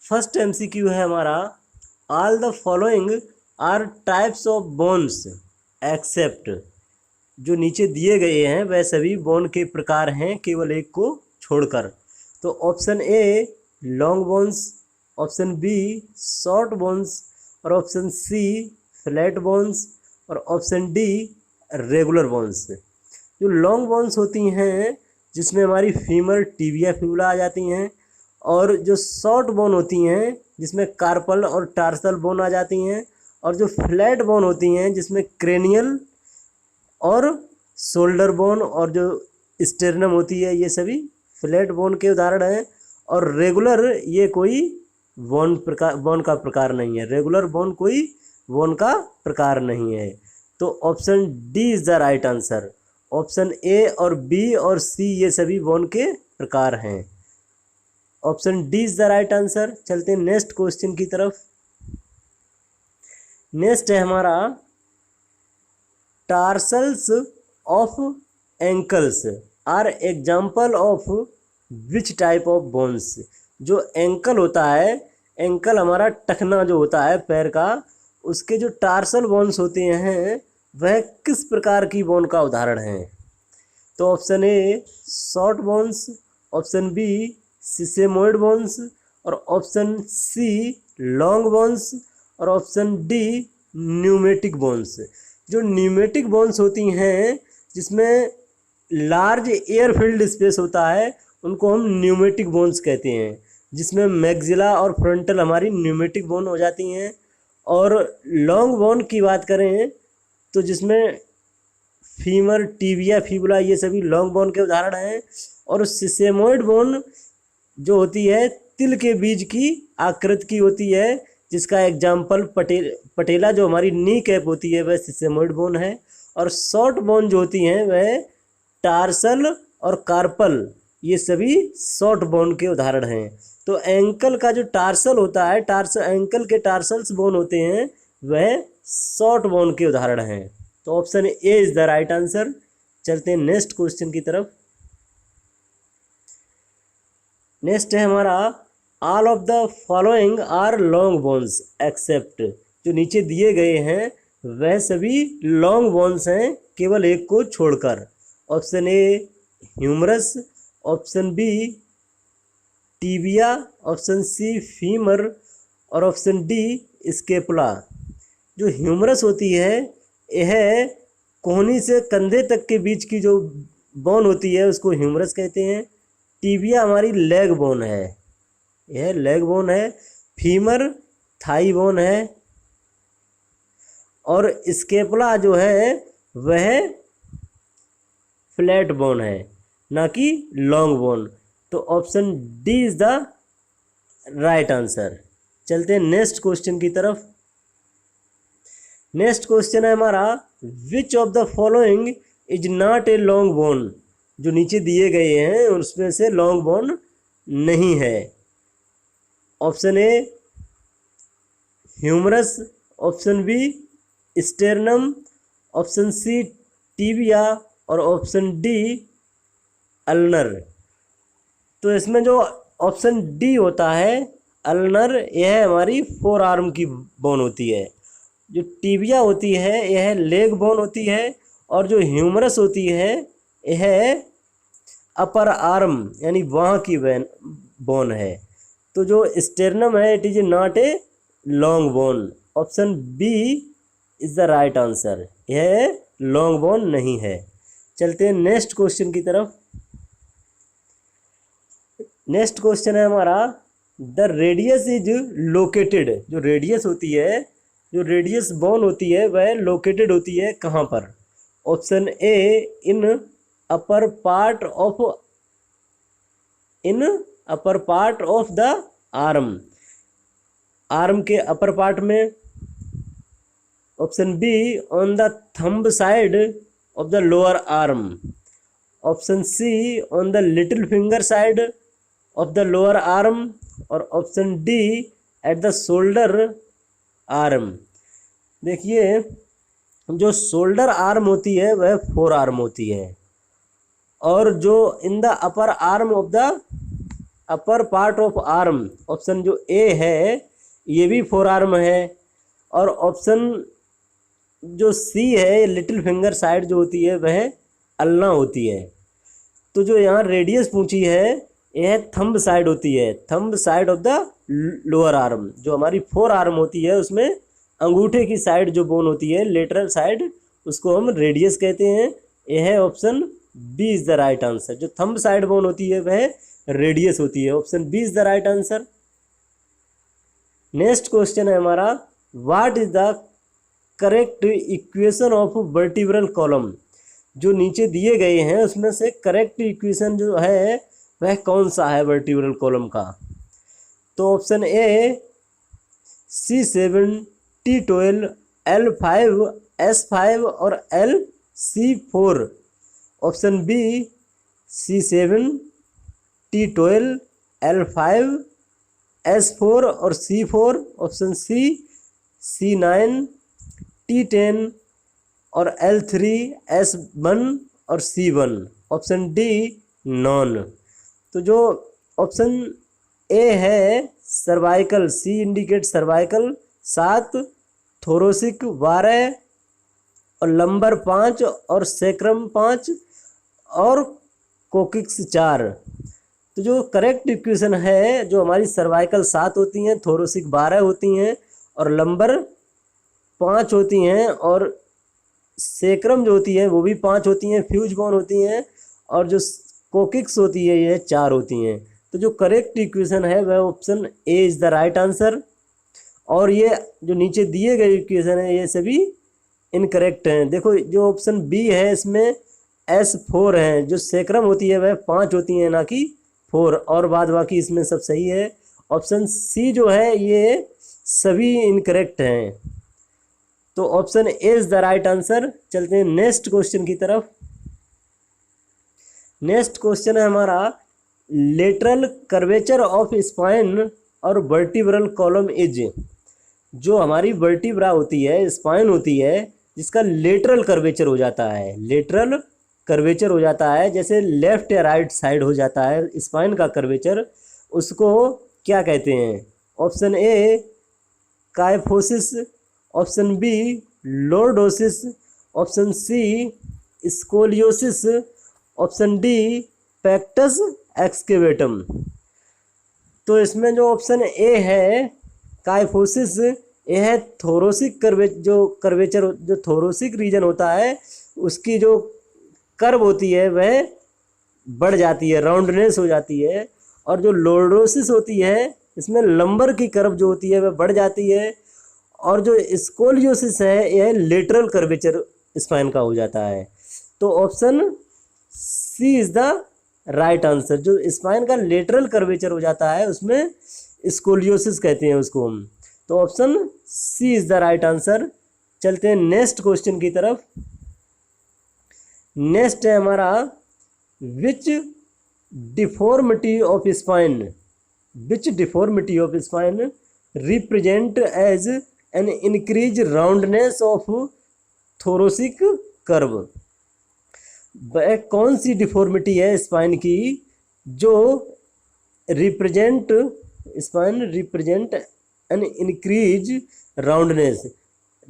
First MCQ है हमारा, all the following are types of bones except, जो नीचे दिए गए हैं वह सभी बोन के प्रकार हैं केवल एक को छोड़कर। तो option A long bones, option B short bones, और ऑप्शन सी फ्लैट बोन्स, और ऑप्शन डी रेगुलर बोन्स। जो लॉन्ग बोन्स होती हैं जिसमें हमारी फीमर टिबिया फिबुला आ जाती हैं, और जो शॉर्ट बोन होती हैं जिसमें कार्पल और टार्सल बोन आ जाती हैं, और जो फ्लैट बोन होती हैं जिसमें क्रेनियल और शोल्डर बोन और जो स्टेर्नम होती है, ये सभी फ्लैट बोन के उदाहरण हैं। और रेगुलर ये कोई बोन का प्रकार नहीं है, रेगुलर बोन कोई बोन का प्रकार नहीं है। तो option D is the right answer. Option A और बी और सी ये सभी बोन के प्रकार हैं। Option D is the right answer. चलते हैं नेक्स्ट क्वेश्चन की तरफ। नेक्स्ट है हमारा, tarsals of ankles are example of which type of bones. जो एंकल होता है, एंकल हमारा टखना जो होता है पैर का, उसके जो टार्सल बोन्स होते हैं वह किस प्रकार की बोन का उदाहरण है। तो option A short bones, option B sesamoid bones, और ऑप्शन सी लॉन्ग बोन्स, और ऑप्शन डी न्यूमेटिक बोन्स। जो न्यूमेटिक बोन्स होती हैं जिसमें लार्ज एयर फिल्ड स्पेस होता है उनको हम न्यूमेटिक बोन्स कहते हैं, जिसमें मैग्जिला और फ्रंटल हमारी न्यूमेटिक बोन हो जाती हैं। और लॉन्ग बोन की बात करें तो जिसमें फीमर टिबिया फिबुला ये सभी लॉन्ग बोन के उदाहरण हैं। और सिसेमोइड बोन जो होती है तिल के बीज की आकृति की होती है, जिसका एग्जाम्पल पटेला जो हमारी नी कैप होती है वह सिसेमोइड बोन है। और शॉर्ट बोन जो होती हैं वह टार्सल और कार्पल ये सभी शॉर्ट बोन के उदाहरण हैं। तो एंकल का जो टार्सल होता है, एंकल के टार्सल्स बोन होते हैं वह शॉर्ट बोन के उदाहरण हैं। तो option A is the right answer. चलते हैं नेक्स्ट क्वेश्चन की तरफ। नेक्स्ट है हमारा, all of the following are long bones except. जो नीचे दिए गए हैं वह सभी लॉन्ग बोन्स हैं केवल एक को छोड़कर। Option A humerus, option B tibia, option C femur, और ऑप्शन डी स्केपुला। जो ह्यूमरस होती है यह कोहनी से कंधे तक के बीच की जो बोन होती है उसको ह्यूमरस कहते हैं। टिबिया हमारी लेग बोन है, यह लेग बोन है। फीमर थाई बोन है, और स्केपुला जो है वह फ्लैट बोन है, ना कि लॉन्ग बोन। तो option D is the right answer. चलते हैं नेक्स्ट क्वेश्चन की तरफ। नेक्स्ट क्वेश्चन है हमारा, which of the following is not a long bone. जो नीचे दिए गए हैं उसमें से लॉन्ग बोन नहीं है। Option A humerus, option B sternum, option C tibia, और ऑप्शन डी अल्नर। तो इसमें जो ऑप्शन डी होता है अल्नर, यह हमारी फोर आर्म की बोन होती है। जो टिबिया होती है यह लेग बोन होती है, और जो ह्यूमरस होती है यह अपर आर्म यानी बाँह की बोन है। तो जो स्टेर्नम है it is not a long bone. Option B is the right answer, यह लॉन्ग बोन नहीं है। चलते हैं नेक्स्ट क्वेश्चन की तरफ। नेक्स्ट क्वेश्चन है हमारा, द रेडियस इज लोकेटेड। जो रेडियस होती है, जो रेडियस बोन होती है वह लोकेटेड होती है कहाँ पर। Option A in upper part of the arm, arm के अपर पार्ट में। Option B on the thumb side of the lower arm, option C on the little finger side of the lower arm, और option D at the shoulder arm. देखिए जो shoulder arm होती है वह four arm होती है, और जो in the upper arm of the upper part of arm, option जो ए है ये भी फोर आर्म है, और ऑप्शन जो सी है लिटिल फिंगर साइड जो होती है वह अल्ना होती है। तो जो यहाँ रेडियस पूछी है यह थंब साइड होती है, thumb side of the lower arm. जो हमारी फोर आर्म होती है उसमें अंगूठे की साइड जो बोन होती है लेटरल साइड, उसको हम रेडियस कहते हैं। यह option B is the right answer. जो थंब साइड बोन होती है वह रेडियस होती है। Option B is the right answer. Next question है हमारा, what is the correct equation of vertebral column. जो नीचे दिए गए हैं उसमें से करेक्ट इक्वेशन जो है वह कौन सा है वर्टिब्रल कॉलम का। तो ऑप्शन ए C7 T12 L5 S5 और LC4। Option B C7 T12 L5 S4 और C4। Option C C9 T10 और L3 S1 और C1। Option D non. तो जो ऑप्शन ए है सर्वाइकल, सी इंडिकेट सर्वाइकल 7, थोरोसिक 12 और लंबर 5 और सेक्रम 5 और कोकिक्स 4। तो जो करेक्ट इक्वेशन है, जो हमारी सर्वाइकल 7 होती हैं, थोरोसिक 12 होती हैं और लंबर 5 होती हैं और सेक्रम जो होती है वो भी 5 होती हैं, फ्यूज बोन होती हैं और जो कोकिक्स होती है ये 4 होती हैं। तो जो करेक्ट इक्वेशन है वह option A is the right answer. और ये जो नीचे दिए गए इक्वेशन है ये सभी इनकरेक्ट हैं। देखो जो ऑप्शन बी है इसमें S4 है, जो सेक्रम होती है वह 5 होती हैं ना कि 4, और बाद बाकी इसमें सब सही है। ऑप्शन सी जो है ये सभी इनकरेक्ट हैं। तो option A is the right answer. चलते हैं नेक्स्ट क्वेश्चन की तरफ। नेक्स्ट क्वेश्चन है हमारा, लेटरल कर्वेचर ऑफ स्पाइन और वर्टिब्रल कॉलम इज। जो हमारी वर्टिब्रा होती है, स्पाइन होती है, जिसका लेटरल कर्वेचर हो जाता है, लेटरल कर्वेचर हो जाता है, जैसे लेफ्ट या राइट साइड हो जाता है स्पाइन का कर्वेचर, उसको क्या कहते हैं। Option A kyphosis, option B lordosis, option C scoliosis, option D pectus excavatum. तो इसमें जो ऑप्शन ए है काइफोसिस, ये है थोरोसिक कर्वेचर जो थोरोसिक रीजन होता है उसकी जो कर्व होती है वह बढ़ जाती है, राउंडनेस हो जाती है। और जो लॉर्डोसिस होती है इसमें लंबर की कर्व जो होती है वह बढ़ जाती है। और जो स्कोलियोसिस है यह लेटरल कर्वेचर स्पाइन का हो जाता है। तो option C is the right answer. जो स्पाइन का लेटरल कर्वेचर हो जाता है उसमें स्कोलियोसिस कहते हैं उसको हम। तो option C is the right answer. चलते हैं नेक्स्ट क्वेश्चन की तरफ। नेक्स्ट है हमारा, which deformity of spine, which deformity of spine represent as an increase roundness of thoracic curve. वह कौन सी डिफॉर्मिटी है स्पाइन की जो represent an increase roundness.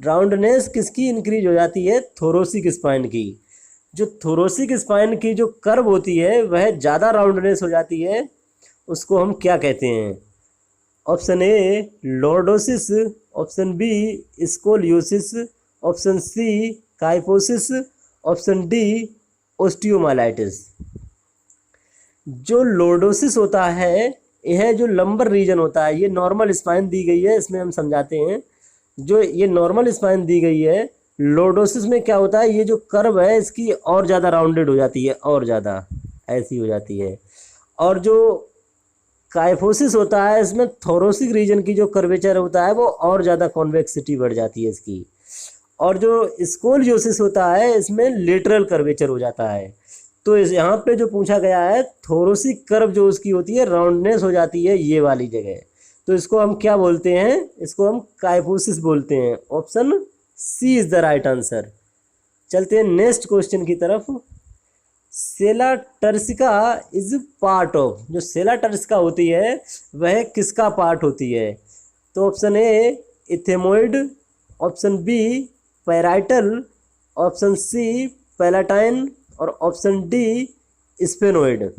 Roundness किसकी इंक्रीज हो जाती है, थोरोसिक स्पाइन की। जो थोरोसिक स्पाइन की जो कर्व होती है वह ज़्यादा राउंडनेस हो जाती है, उसको हम क्या कहते हैं। Option A lordosis, option B scoliosis, option C kyphosis, option D osteomyelitis. जो लॉर्डोसिस होता है यह जो लंबर रीजन होता है, ये नॉर्मल स्पाइन दी गई है, इसमें हम समझाते हैं। जो ये नॉर्मल स्पाइन दी गई है, लॉर्डोसिस में क्या होता है, ये जो कर्व है इसकी और ज़्यादा राउंडेड हो जाती है, और ज़्यादा ऐसी हो जाती है। और जो काइफोसिस होता है इसमें थोरोसिक रीजन की जो कर्वेचर होता है वो और ज़्यादा कॉन्वेक्सिटी बढ़ जाती है इसकी। और जो स्कोलियोसिस होता है इसमें लेटरल कर्वेचर हो जाता है। तो इस यहाँ पे जो पूछा गया है, थोरोसिक कर्व जो उसकी होती है राउंडनेस हो जाती है ये वाली जगह, तो इसको हम क्या बोलते हैं, इसको हम काइफोसिस बोलते हैं। Option C is the right answer. चलते हैं नेक्स्ट क्वेश्चन की तरफ। Sella turcica is part of, जो सेला टर्सिका होती है वह किसका पार्ट होती है? तो option A ethmoid, option B parietal, option C palatine और ऑप्शन डी स्पेनोइड।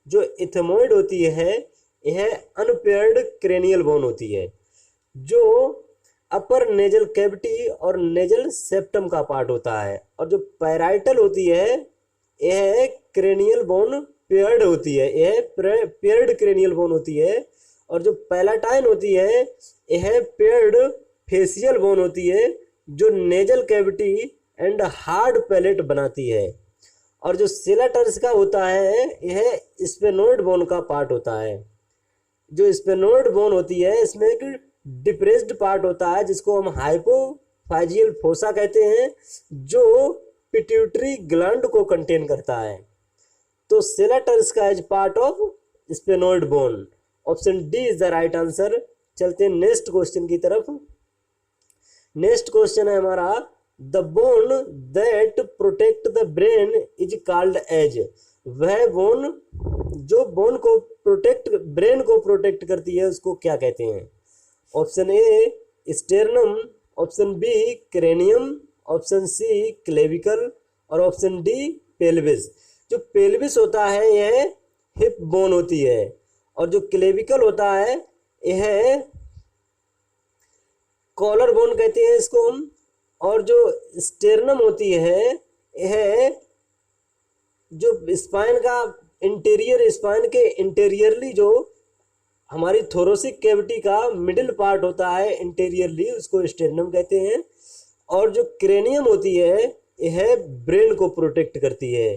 जो इथेमोइड होती है यह अनपेयर्ड क्रेनियल बोन होती है, जो अपर नेजल कैविटी और नेजल सेप्टम का पार्ट होता है। और जो पैराइटल होती है यह क्रेनियल बोन पेयर्ड होती है, यह पेयर्ड क्रेनियल बोन होती है। और जो पैलाटाइन होती है यह पेयर्ड फेसियल बोन होती है, जो nasal cavity and hard palate बनाती है। और जो सेला टर्सिका होता है यह स्पेनोइड बोन का पार्ट होता है। जो स्पेनोइड बोन होती है इसमें एक डिप्रेस्ड पार्ट होता है जिसको हम हाइपोफाइजियल फोसा कहते हैं, जो पिट्यूटरी ग्लैंड को कंटेन करता है। तो sella turcica is part of sphenoid bone. Option D is the right answer. चलते हैं नेक्स्ट क्वेश्चन की तरफ। नेक्स्ट क्वेश्चन है हमारा, the bone that protect the brain is called as. वह बोन जो ब्रेन को प्रोटेक्ट करती है उसको क्या कहते हैं? Option A sternum, option B cranium, option C clavicle और ऑप्शन डी पेल्विस। जो पेल्विस होता है यह हिप बोन होती है और जो क्लेविकल होता है यह कॉलर बोन कहते हैं इसको हम। और जो स्टेर्नम होती है यह जो स्पाइन का स्पाइन के इंटीरियरली जो हमारी थोरोसिक कैविटी का मिडिल पार्ट होता है इंटीरियरली, उसको स्टेर्नम कहते हैं। और जो क्रेनियम होती है यह ब्रेन को प्रोटेक्ट करती है।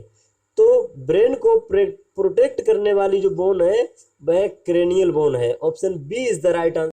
तो ब्रेन को प्रोटेक्ट करने वाली जो बोन है वह क्रेनियल बोन है। Option B is the right answer.